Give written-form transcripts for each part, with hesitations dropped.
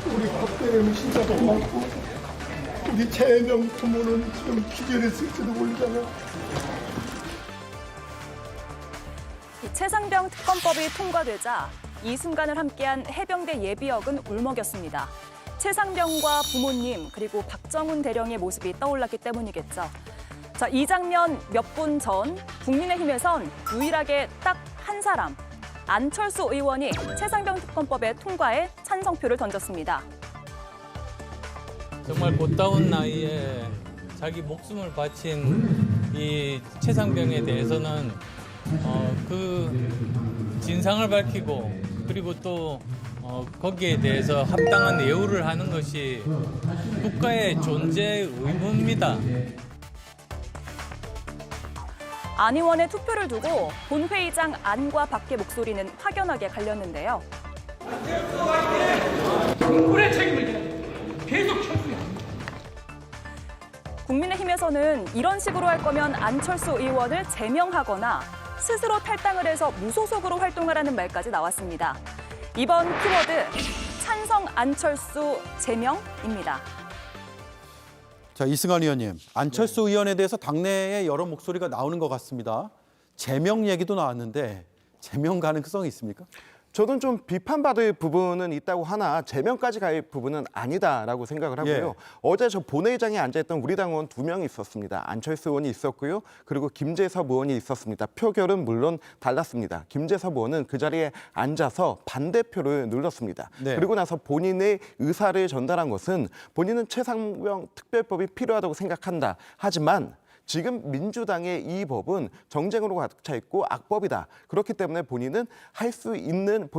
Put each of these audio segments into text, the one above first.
우리 박대리는 진짜 고맙고 우리 재명 부모는 지금 기절했을지도 모르잖아. 이 최상병 특검법이 통과되자 이 순간을 함께한 해병대 예비역은 울먹였습니다. 최상병과 부모님 그리고 박정훈 대령의 모습이 떠올랐기 때문이겠죠. 자, 이 장면 몇 분 전 국민의힘에선 유일하게 딱 한 사람, 안철수 의원이 최상병 특검법의 통과에 찬성표를 던졌습니다. 정말 곧다운 나이에 자기 목숨을 바친 이 최상병에 대해서는 그 진상을 밝히고 그리고 또 거기에 대해서 합당한 예우를 하는 것이 국가의 존재 의무입니다. 안 의원의 투표를 두고 본회의장 안과 밖의 목소리는 확연하게 갈렸는데요. 정부의 책임을 져야 계속 철수해야 합니다. 국민의힘에서는 이런 식으로 할 거면 안철수 의원을 제명하거나 스스로 탈당을 해서 무소속으로 활동하라는 말까지 나왔습니다. 이번 키워드 찬성 안철수 제명입니다. 자, 이승환 의원님, 안철수 의원에 대해서 당내에 여러 목소리가 나오는 것 같습니다. 제명 얘기도 나왔는데 제명 가능성이 있습니까? 저는 좀 비판받을 부분은 있다고 하나 제명까지 갈 부분은 아니다라고 생각을 하고요. 예. 어제 저 본회의장에 앉아있던 우리 당원 2명이 있었습니다. 안철수 의원이 있었고요. 그리고 김재섭 의원이 있었습니다. 표결은 물론 달랐습니다. 김재섭 의원은 그 자리에 앉아서 반대표를 눌렀습니다. 네. 그리고 나서 본인의 의사를 전달한 것은 본인은 최상병 특별법이 필요하다고 생각한다. 하지만 지금 민주당의 이 법은 정쟁으로 가득 차 있고 악법이다. 그렇기 때문에 본인이 할 수 있는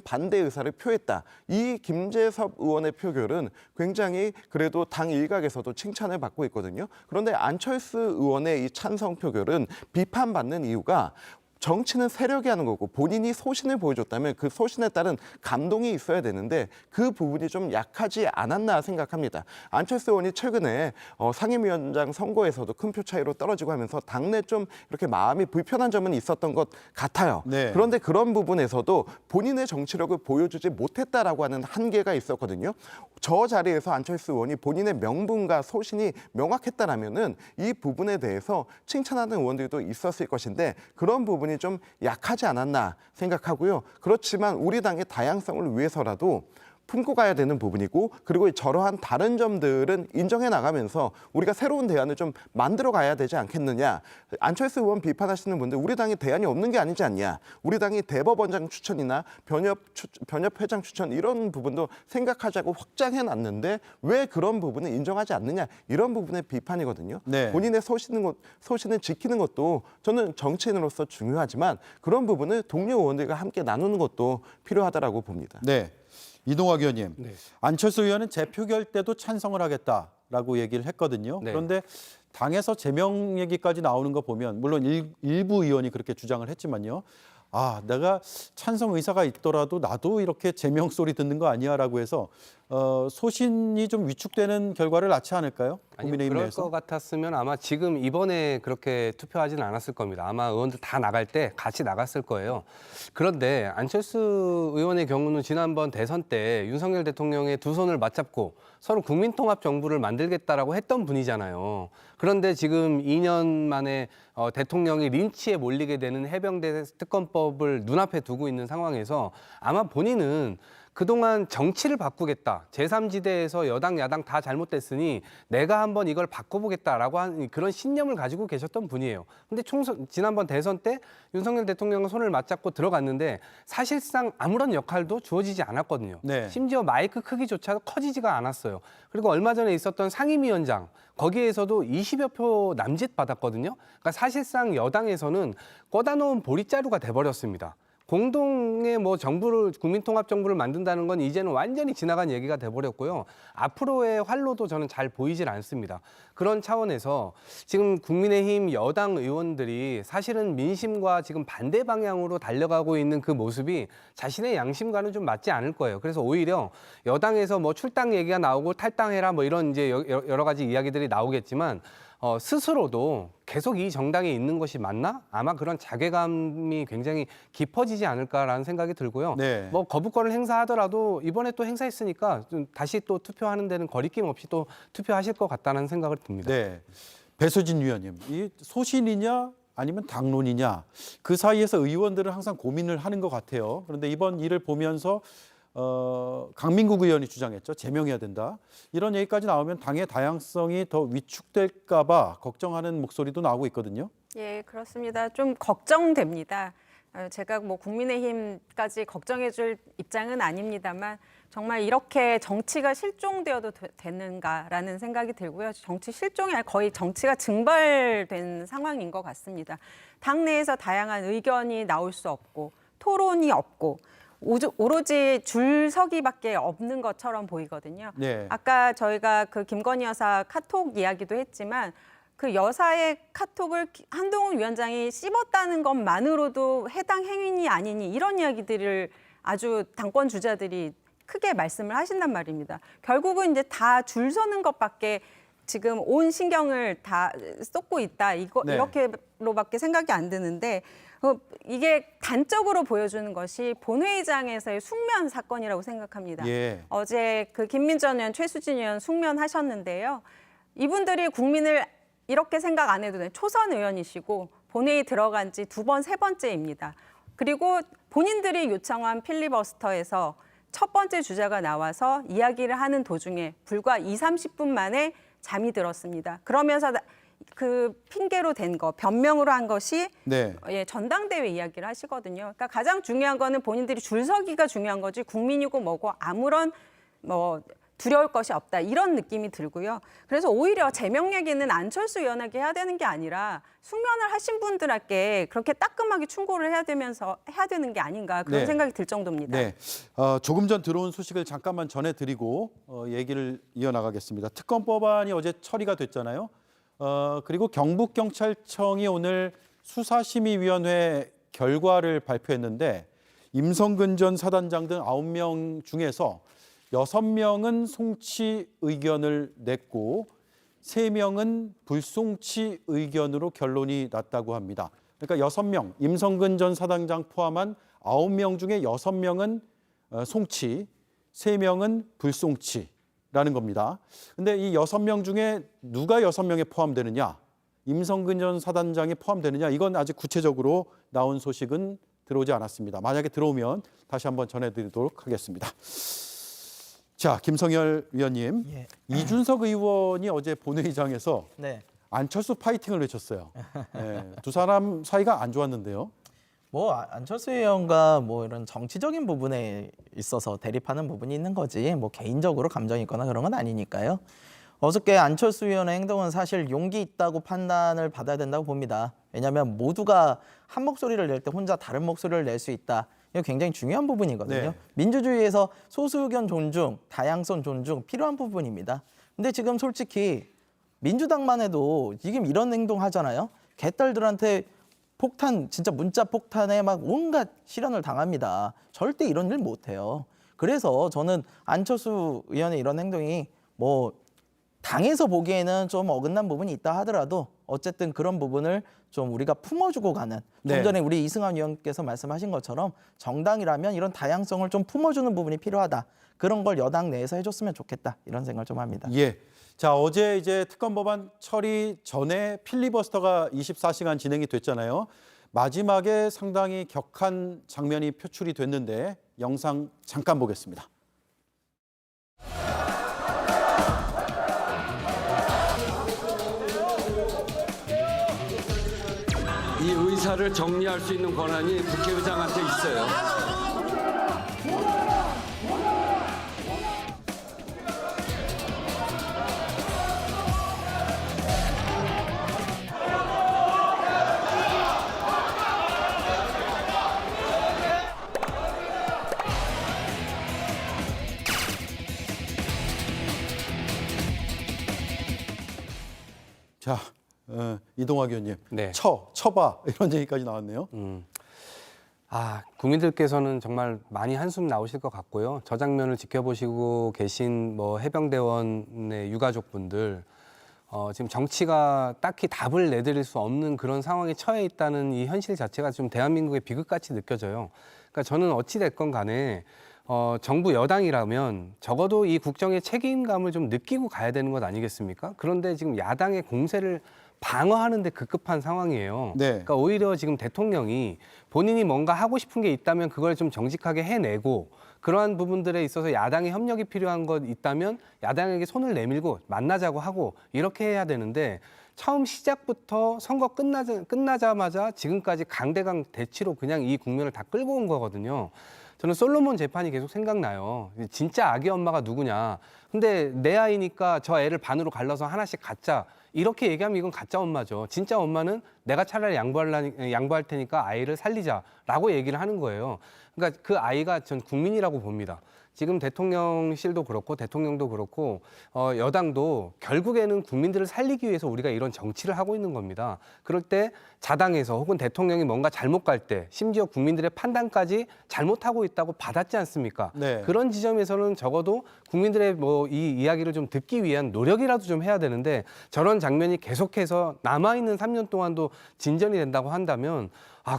반대 의사를 표했다. 이 김재섭 의원의 표결은 굉장히 그래도 당 일각에서도 칭찬을 받고 있거든요. 그런데 안철수 의원의 이 찬성 표결은 비판받는 이유가 정치는 세력이 하는 거고 본인이 소신을 보여줬다면 그 소신에 따른 감동이 있어야 되는데 그 부분이 좀 약하지 않았나 생각합니다. 안철수 의원이 최근에 상임위원장 선거에서도 큰 표 차이로 떨어지고 하면서 당내 좀 이렇게 마음이 불편한 점은 있었던 것 같아요. 네. 그런데 그런 부분에서도 본인의 정치력을 보여주지 못했다라고 하는 한계가 있었거든요. 저 자리에서 안철수 의원이 본인의 명분과 소신이 명확했다라면은 이 부분에 대해서 칭찬하는 의원들도 있었을 것인데 그런 부분이 좀 약하지 않았나 생각하고요. 그렇지만 우리 당의 다양성을 위해서라도 품고 가야 되는 부분이고 그리고 저러한 다른 점들은 인정해 나가면서 우리가 새로운 대안을 좀 만들어 가야 되지 않겠느냐. 안철수 의원 비판하시는 분들 우리 당에 대안이 없는 게 아니지 않냐. 우리 당이 대법원장 추천이나 변협회장 추천 이런 부분도 생각하자고 확장해 놨는데 왜 그런 부분을 인정하지 않느냐. 이런 부분의 비판이거든요. 네. 본인의 소신을 지키는 것도 저는 정치인으로서 중요하지만 그런 부분을 동료 의원들과 함께 나누는 것도 필요하다라고 봅니다. 네. 이동학 의원님, 네. 안철수 의원은 재표결 때도 찬성을 하겠다라고 얘기를 했거든요. 네. 그런데 당에서 제명 얘기까지 나오는 거 보면 물론 일부 의원이 그렇게 주장을 했지만요. 아, 내가 찬성 의사가 있더라도 나도 이렇게 제명 소리 듣는 거 아니야라고 해서 소신이 좀 위축되는 결과를 낳지 않을까요? 아니요, 국민의힘 그럴 내에서. 것 같았으면 아마 지금 이번에 그렇게 투표하지는 않았을 겁니다. 아마 의원들 다 나갈 때 같이 나갔을 거예요. 그런데 안철수 의원의 경우는 지난번 대선 때 윤석열 대통령의 두 손을 맞잡고 서로 국민통합 정부를 만들겠다라고 했던 분이잖아요. 그런데 지금 2년 만에 대통령이 린치에 몰리게 되는 해병대 특검법을 눈앞에 두고 있는 상황에서 아마 본인은 그동안 정치를 바꾸겠다. 제3지대에서 여당, 야당 다 잘못됐으니 내가 한번 이걸 바꿔보겠다라고 한 그런 신념을 가지고 계셨던 분이에요. 근데 지난번 대선 때 윤석열 대통령과 손을 맞잡고 들어갔는데 사실상 아무런 역할도 주어지지 않았거든요. 네. 심지어 마이크 크기조차 커지지가 않았어요. 그리고 얼마 전에 있었던 상임위원장, 거기에서도 20여 표 남짓 받았거든요. 그러니까 사실상 여당에서는 꽂아 놓은 보릿자루가 돼버렸습니다. 공동의 정부를 국민통합 정부를 만든다는 건 이제는 완전히 지나간 얘기가 돼버렸고요. 앞으로의 활로도 저는 잘 보이질 않습니다. 그런 차원에서 지금 국민의힘 여당 의원들이 사실은 민심과 지금 반대 방향으로 달려가고 있는 그 모습이 자신의 양심과는 좀 맞지 않을 거예요. 그래서 오히려 여당에서 출당 얘기가 나오고 탈당해라 이런 이제 여러 가지 이야기들이 나오겠지만 스스로도 계속 이 정당에 있는 것이 맞나? 아마 그런 자괴감이 굉장히 깊어지지 않을까라는 생각이 들고요. 네. 뭐 거부권을 행사하더라도 이번에 또 행사했으니까 좀 다시 또 투표하는 데는 거리낌 없이 또 투표하실 것 같다는 생각을 듭니다. 네. 배수진 위원님, 이 소신이냐 아니면 당론이냐 그 사이에서 의원들은 항상 고민을 하는 것 같아요. 그런데 이번 일을 보면서 강민국 의원이 주장했죠. 제명해야 된다. 이런 얘기까지 나오면 당의 다양성이 더 위축될까 봐 걱정하는 목소리도 나오고 있거든요. 예, 그렇습니다. 좀 걱정됩니다. 제가 뭐 국민의힘까지 걱정해줄 입장은 아닙니다만 정말 이렇게 정치가 실종되어도 되는가라는 생각이 들고요. 정치 실종이 아니라 거의 정치가 증발된 상황인 것 같습니다. 당내에서 다양한 의견이 나올 수 없고 토론이 없고 오로지 줄서기밖에 없는 것처럼 보이거든요. 네. 아까 저희가 그 김건희 여사 카톡 이야기도 했지만 그 여사의 카톡을 한동훈 위원장이 씹었다는 것만으로도 해당 행위니 아니니 이런 이야기들을 아주 당권 주자들이 크게 말씀을 하신단 말입니다. 결국은 이제 다 줄 서는 것밖에 지금 온 신경을 다 쏟고 있다. 네. 이렇게로밖에 생각이 안 드는데 이게 단적으로 보여주는 것이 본회의장에서의 숙면 사건이라고 생각합니다. 예. 어제 그 김민전 의원, 최수진 의원 숙면하셨는데요. 이분들이 국민을 이렇게 생각 안 해도 되는 초선 의원이시고 본회의 들어간 지 2번, 3번째입니다. 그리고 본인들이 요청한 필리버스터에서 첫 번째 주자가 나와서 이야기를 하는 도중에 불과 20-30분 만에 잠이 들었습니다. 그러면서 그 핑계로 된 거, 변명으로 한 것이 네. 예, 전당대회 이야기를 하시거든요. 그러니까 가장 중요한 거는 본인들이 줄 서기가 중요한 거지 국민이고 뭐고 아무런 뭐 두려울 것이 없다 이런 느낌이 들고요. 그래서 오히려 제명 얘기는 안철수 의원에게 해야 되는 게 아니라 숙면을 하신 분들에게 그렇게 따끔하게 충고를 해야 되는 게 아닌가 그런 네. 생각이 들 정도입니다. 네, 조금 전 들어온 소식을 잠깐만 전해드리고 얘기를 이어나가겠습니다. 특검 법안이 어제 처리가 됐잖아요. 그리고 경북경찰청이 오늘 수사심의위원회 결과를 발표했는데 임성근 전 사단장 등 9명 중에서 6명은 송치 의견을 냈고 3명은 불송치 의견으로 결론이 났다고 합니다. 그러니까 6명, 임성근 전 사단장 포함한 9명 중에 6명은 송치, 3명은 불송치라는 겁니다. 근데 이 6명 중에 누가 6명에 포함되느냐, 임성근 전 사단장이 포함되느냐, 이건 아직 구체적으로 나온 소식은 들어오지 않았습니다. 만약에 들어오면 다시 한번 전해드리도록 하겠습니다. 자, 김성열 위원님, 예. 이준석 의원이 어제 본회의장에서 네. 안철수 파이팅을 외쳤어요. 네, 두 사람 사이가 안 좋았는데요. 뭐 안철수 의원과 뭐 이런 정치적인 부분에 있어서 대립하는 부분이 있는 거지 뭐 개인적으로 감정이 있거나 그런 건 아니니까요. 어저께 안철수 의원의 행동은 사실 용기 있다고 판단을 받아야 된다고 봅니다. 왜냐하면 모두가 한 목소리를 낼 때 혼자 다른 목소리를 낼 수 있다. 이거 굉장히 중요한 부분이거든요. 네. 민주주의에서 소수 의견 존중, 다양성 존중 필요한 부분입니다. 근데 지금 솔직히 민주당만 해도 지금 이런 행동 하잖아요. 개딸들한테 폭탄, 진짜 문자 폭탄에 막 온갖 실현을 당합니다. 절대 이런 일 못해요. 그래서 저는 안철수 의원의 이런 행동이 뭐 당에서 보기에는 좀 어긋난 부분이 있다 하더라도 어쨌든 그런 부분을 좀 우리가 품어주고 가는 좀 네. 전에 우리 이승환 의원께서 말씀하신 것처럼 정당이라면 이런 다양성을 좀 품어주는 부분이 필요하다. 그런 걸 여당 내에서 해줬으면 좋겠다. 이런 생각을 좀 합니다. 예. 자, 어제 이제 특검 법안 처리 전에 필리버스터가 24시간 진행이 됐잖아요. 마지막에 상당히 격한 장면이 표출이 됐는데 영상 잠깐 보겠습니다. 이 의사를 정리할 수 있는 권한이 국회의장한테 있어요. 자, 이동학 의원님, 네. 쳐봐 이런 얘기까지 나왔네요. 국민들께서는 정말 많이 한숨 나오실 것 같고요. 저 장면을 지켜보시고 계신 뭐 해병대원의 유가족분들 지금 정치가 딱히 답을 내드릴 수 없는 그런 상황에 처해 있다는 이 현실 자체가 좀 대한민국의 비극같이 느껴져요. 그러니까 저는 어찌 됐건 간에 정부 여당이라면 적어도 이 국정의 책임감을 좀 느끼고 가야 되는 것 아니겠습니까? 그런데 지금 야당의 공세를 방어하는 데 급급한 상황이에요. 네. 그러니까 오히려 지금 대통령이 본인이 뭔가 하고 싶은 게 있다면 그걸 좀 정직하게 해내고 그러한 부분들에 있어서 야당의 협력이 필요한 것 있다면 야당에게 손을 내밀고 만나자고 하고 이렇게 해야 되는데 처음 시작부터 선거 끝나자마자 지금까지 강대강 대치로 그냥 이 국면을 다 끌고 온 거거든요. 저는 솔로몬 재판이 계속 생각나요. 진짜 아기 엄마가 누구냐. 근데 내 아이니까 저 애를 반으로 갈라서 하나씩 갖자. 이렇게 얘기하면 이건 가짜 엄마죠. 진짜 엄마는 내가 차라리 양보할 테니까 아이를 살리자라고 얘기를 하는 거예요. 그러니까 그 아이가 전 국민이라고 봅니다. 지금 대통령실도 그렇고 대통령도 그렇고 여당도 결국에는 국민들을 살리기 위해서 우리가 이런 정치를 하고 있는 겁니다. 그럴 때 자당에서 혹은 대통령이 뭔가 잘못 갈 때 심지어 국민들의 판단까지 잘못하고 있다고 받았지 않습니까? 네. 그런 지점에서는 적어도 국민들의 이 이야기를 좀 듣기 위한 노력이라도 좀 해야 되는데 저런 장면이 계속해서 남아있는 3년 동안도 진전이 된다고 한다면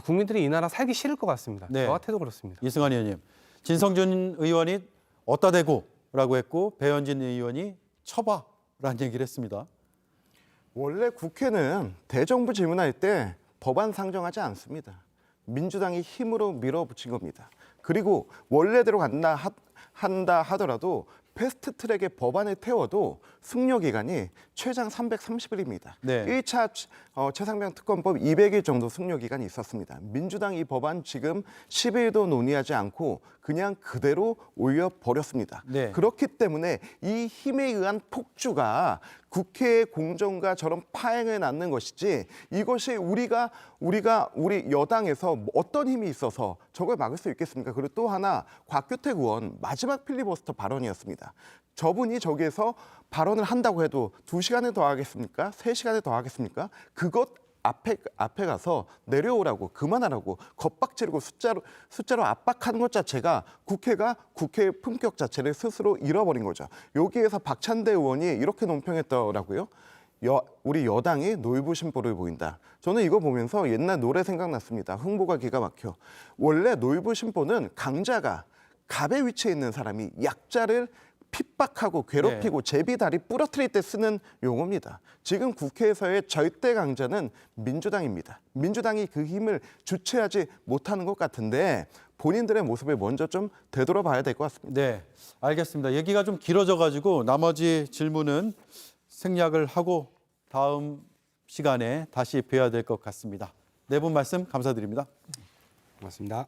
국민들이 이 나라 살기 싫을 것 같습니다. 네. 저 같아도 그렇습니다. 이승환 의원님, 진성준 의원이 어따 대고라고 했고 배현진 의원이 쳐봐라는 얘기를 했습니다. 원래 국회는 대정부 질문할 때 법안 상정하지 않습니다. 민주당이 힘으로 밀어붙인 겁니다. 그리고 원래대로 한다 하더라도 패스트트랙에 법안을 태워도 숙려 기간이 최장 330일입니다. 네. 1차 최상병 특검법 200일 정도 숙려 기간이 있었습니다. 민주당 이 법안 지금 10일도 논의하지 않고 그냥 그대로 올려버렸습니다. 네. 그렇기 때문에 이 힘에 의한 폭주가 국회의 공정과 저런 파행을 낳는 것이지 이것이 우리 여당에서 어떤 힘이 있어서 저걸 막을 수 있겠습니까? 그리고 또 하나 곽규택 의원 마지막 필리버스터 발언이었습니다. 저분이 저기에서 발언을 한다고 해도 2시간을 더 하겠습니까? 3시간을 더 하겠습니까? 그것 앞에 가서 내려오라고 그만하라고 겁박지르고 숫자로 압박하는 것 자체가 국회의 품격 자체를 스스로 잃어버린 거죠. 여기에서 박찬대 의원이 이렇게 논평했더라고요. 우리 여당이 놀부심보를 보인다. 저는 이거 보면서 옛날 노래 생각났습니다. 흥보가 기가 막혀. 원래 놀부심보는 강자가 갑의 위치에 있는 사람이 약자를 핍박하고 괴롭히고 제비 다리 부러뜨릴 때 쓰는 용어입니다. 지금 국회에서의 절대 강자는 민주당입니다. 민주당이 그 힘을 주체하지 못하는 것 같은데 본인들의 모습을 먼저 좀 되돌아봐야 될 것 같습니다. 네, 알겠습니다. 얘기가 좀 길어져가지고 나머지 질문은 생략을 하고 다음 시간에 다시 뵈야 될 것 같습니다. 네 분 말씀 감사드립니다. 고맙습니다.